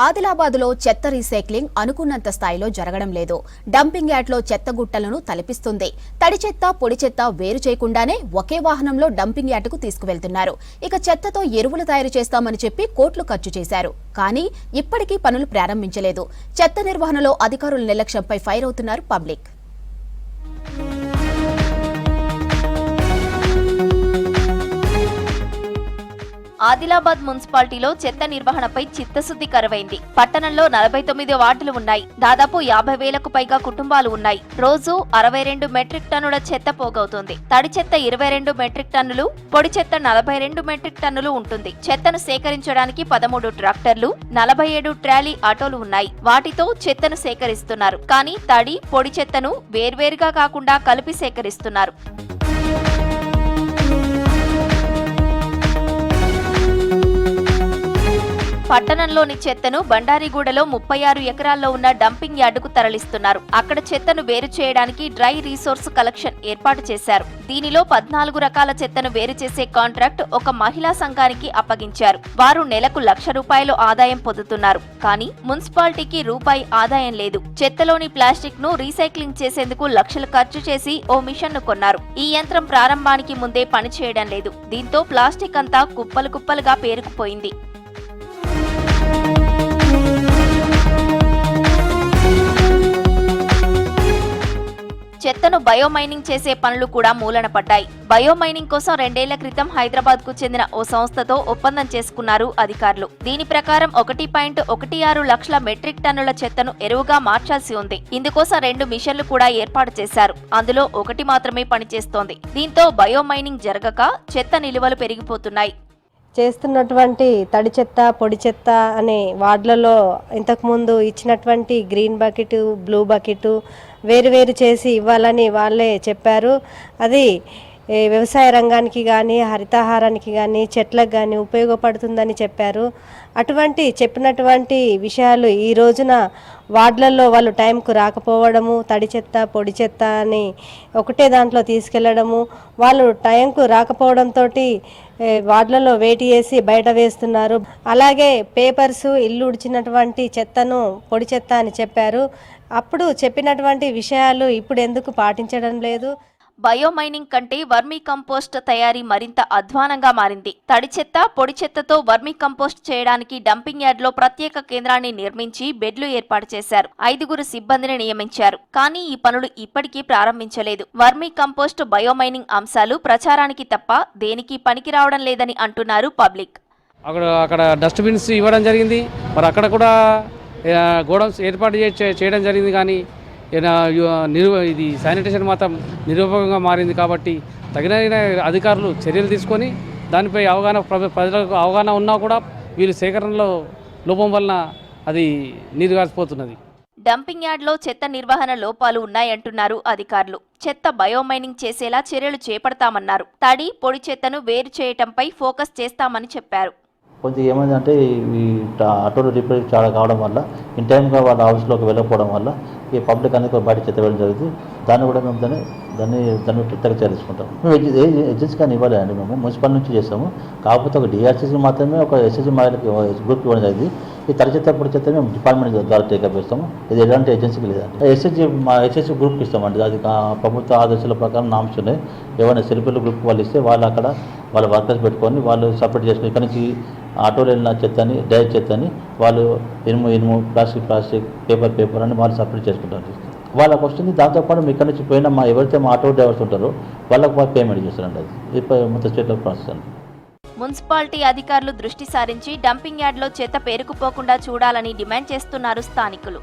ఆదిలాబాద్లో చెత్త రీసైక్లింగ్ అనుకున్నంత స్థాయిలో జరగడం లేదు. డంపింగ్ యార్డ్లో చెత్త గుట్టలను తలపిస్తుంది. తడి చెత్త, పొడి చెత్త వేరు చేయకుండానే ఒకే వాహనంలో డంపింగ్ యార్డుకు తీసుకువెళ్తున్నారు. ఇక చెత్తతో ఎరువులు తయారు చేస్తామని చెప్పి కోట్లు ఖర్చు చేశారు. కానీ ఇప్పటికీ పనులు ప్రారంభించలేదు. చెత్త నిర్వహణలో అధికారుల నిర్లక్ష్యంపై ఫైర్ అవుతున్నారు పబ్లిక్. ఆదిలాబాద్ మున్సిపాలిటీలో చెత్త నిర్వహణపై చిత్తశుద్ధి కరువైంది. పట్టణంలో 49 వార్డులు ఉన్నాయి. దాదాపు 50,000కు పైగా కుటుంబాలు ఉన్నాయి. రోజు 62 మెట్రిక్ టన్నుల చెత్త పోగవుతుంది. తడి చెత్త 22 మెట్రిక్ టన్నులు, పొడి చెత్త 42 మెట్రిక్ టన్నులు ఉంటుంది. చెత్తను సేకరించడానికి 13 ట్రాక్టర్లు, 47 ట్రాలీ ఆటోలు ఉన్నాయి. వాటితో చెత్తను సేకరిస్తున్నారు. కానీ తడి, పొడి చెత్తను వేర్వేరుగా కాకుండా కలిపి సేకరిస్తున్నారు. పట్టణంలోని చెత్తను బండారిగూడలో 36 ఎకరాల్లో ఉన్న డంపింగ్ యార్డుకు తరలిస్తున్నారు. అక్కడ చెత్తను వేరు చేయడానికి డ్రై రీసోర్స్ కలెక్షన్ ఏర్పాటు చేశారు. దీనిలో 14 రకాల చెత్తను వేరు చేసే కాంట్రాక్ట్ ఒక మహిళా సంఘానికి అప్పగించారు. వారు నెలకు ₹1,00,000 ఆదాయం పొందుతున్నారు. కానీ మున్సిపాలిటీకి రూపాయి ఆదాయం లేదు. చెత్తలోని ప్లాస్టిక్ ను రీసైక్లింగ్ చేసేందుకు లక్షలు ఖర్చు చేసి ఓ మిషన్ ను కొన్నారు. ఈ యంత్రం ప్రారంభానికి ముందే పనిచేయడం లేదు. దీంతో ప్లాస్టిక్ అంతా కుప్పలు కుప్పలుగా పేరుకుపోయింది. చెత్తను బయోమైనింగ్ చేసే పనులు కూడా మూలన పడ్డాయి. బయోమైనింగ్ కోసం 2 ఏళ్ల క్రితం హైదరాబాద్ కు చెందిన ఓ సంస్థతో ఒప్పందం చేసుకున్నారు అధికారులు. దీని ప్రకారం 1.16 లక్షల మెట్రిక్ టన్నుల చెత్తను ఎరువుగా మార్చాల్సి ఉంది. ఇందుకోసం 2 మిషన్లు కూడా ఏర్పాటు చేశారు. అందులో ఒకటి మాత్రమే పనిచేస్తోంది. దీంతో బయోమైనింగ్ జరగక చెత్త నిలువలు పెరిగిపోతున్నాయి. చేస్తున్నటువంటి తడి చెత్త, పొడి చెత్త అనే వార్డులలో ఇంతకుముందు ఇచ్చినటువంటి గ్రీన్ బకెట్, బ్లూ బకెట్ వేరు చేసి ఇవ్వాలని వాళ్ళే చెప్పారు. అది వ్యవసాయ రంగానికి కానీ, హరితహారానికి కానీ, చెట్లకు కానీ ఉపయోగపడుతుందని చెప్పారు. అటువంటి చెప్పినటువంటి విషయాలు ఈ రోజున వార్డులలో వాళ్ళు టైంకు రాకపోవడము, తడి చెత్త, పొడి చెత్త అని ఒకటే దాంట్లో తీసుకెళ్లడము, వాళ్ళు టైంకు రాకపోవడంతో వార్డులలో వేటి వేసి బయట వేస్తున్నారు. అలాగే పేపర్సు, ఇల్లు ఉడిచినటువంటి చెత్తను పొడి చెత్త అని చెప్పారు. అప్పుడు చెప్పినటువంటి విషయాలు ఇప్పుడు ఎందుకు పాటించడం లేదు? బయోమైనింగ్ కంటే వర్మీ కంపోస్ట్ తయారీ మరింత అధ్వానంగా మారింది. తడి చెత్త, పొడి చెత్తతో వర్మీ కంపోస్ట్ చేయడానికి డంపింగ్ యార్డ్లో ప్రత్యేక కేంద్రాన్ని నిర్మించి బెడ్లు ఏర్పాటు చేశారు. 5 సిబ్బందిని నియమించారు. కానీ ఈ పనులు ఇప్పటికీ ప్రారంభించలేదు. వర్మీ కంపోస్ట్, బయోమైనింగ్ అంశాలు ప్రచారానికి తప్ప దేనికి పనికి రావడం లేదని అంటున్నారు పబ్లిక్. అక్కడ డస్ట్బిన్స్ ఇవ్వడం జరిగింది. మరి అక్కడ కూడా గోడౌన్స్ ఏర్పాటు చేయడం జరిగింది. కానీ ఇది శానిటేషన్ మాత్రం నిరుపయోగంగా మారింది. కాబట్టి తగిన అధికారులు చర్యలు తీసుకొని దానిపై ప్రజలకు అవగాహన ఉన్నా కూడా వీళ్ళు సేకరణలో లోపం వలన అది నీరుగారిపోతున్నది. డంపింగ్ యార్డ్లో చెత్త నిర్వహణ లోపాలు ఉన్నాయంటున్నారు అధికారులు. చెత్త బయోమైనింగ్ చేసేలా చర్యలు చేపడతామన్నారు. తడి, పొడి చెత్తను వేరు చేయటంపై ఫోకస్ చేస్తామని చెప్పారు. కొంచెం ఏమైందంటే ఈ ఆటోలు రిపేర్ చాలా కావడం వల్ల ఇన్ టైంగా వాళ్ళ హౌస్లోకి వెళ్ళకపోవడం వల్ల ఈ పబ్లిక్ అనేది బయట చెత్త వెళ్ళడం జరుగుతుంది. దాన్ని కూడా మేము దాన్ని ట్రిక్గా చేసుకుంటాం. మేము ఏజెన్సీ కానీ ఇవ్వలేదండి. మేము మున్సిపల్ నుంచి చేస్తాము. కాకపోతే ఒక డిఆర్సీసీ మాత్రమే ఒక ఎస్ఎస్జీ మహిళకి గ్రూప్ ఇవ్వడం జరిగింది. ఈ తడి చెత్త, పొడి చెత్త మేము డిపార్ట్మెంట్ ద్వారా టేకప్ చేస్తాము. ఇది ఎలాంటి ఏజెన్సీకి లేదండి. ఎస్ఎస్జీ గ్రూప్కి ఇస్తామండి. అది ప్రభుత్వ ఆదేశాల ప్రకారం నామ్స్ ఉన్నాయి. ఏమైనా సెల్ఫీల గ్రూప్ వాళ్ళు ఇస్తే వాళ్ళు అక్కడ వాళ్ళ వర్కర్స్ పెట్టుకొని వాళ్ళు సపరేట్ చేసుకుని ఇక్కడ నుంచి ఆటోలో వెళ్ళిన చెత్తని, డైరెక్ట్ చెత్తని వాళ్ళు ఇనుము, ప్లాస్టిక్, పేపర్ అని వాళ్ళు సపరేట్ చేసుకుంటారు. వాళ్ళకి వస్తుంది. దాంతోపాటు మీ ఇక్కడ నుంచి పోయిన ఎవరైతే మా ఆటో డ్రైవర్స్ ఉంటారో వాళ్ళకి పేమెంట్ చేస్తారండి. అది మొత్తం స్టేట్లో ప్రాసెస్ అండి. మున్సిపాలిటీ అధికారులు దృష్టి సారించి డంపింగ్ యార్డ్లో చెత్త పేరుకుపోకుండా చూడాలని డిమాండ్ చేస్తున్నారు స్థానికులు.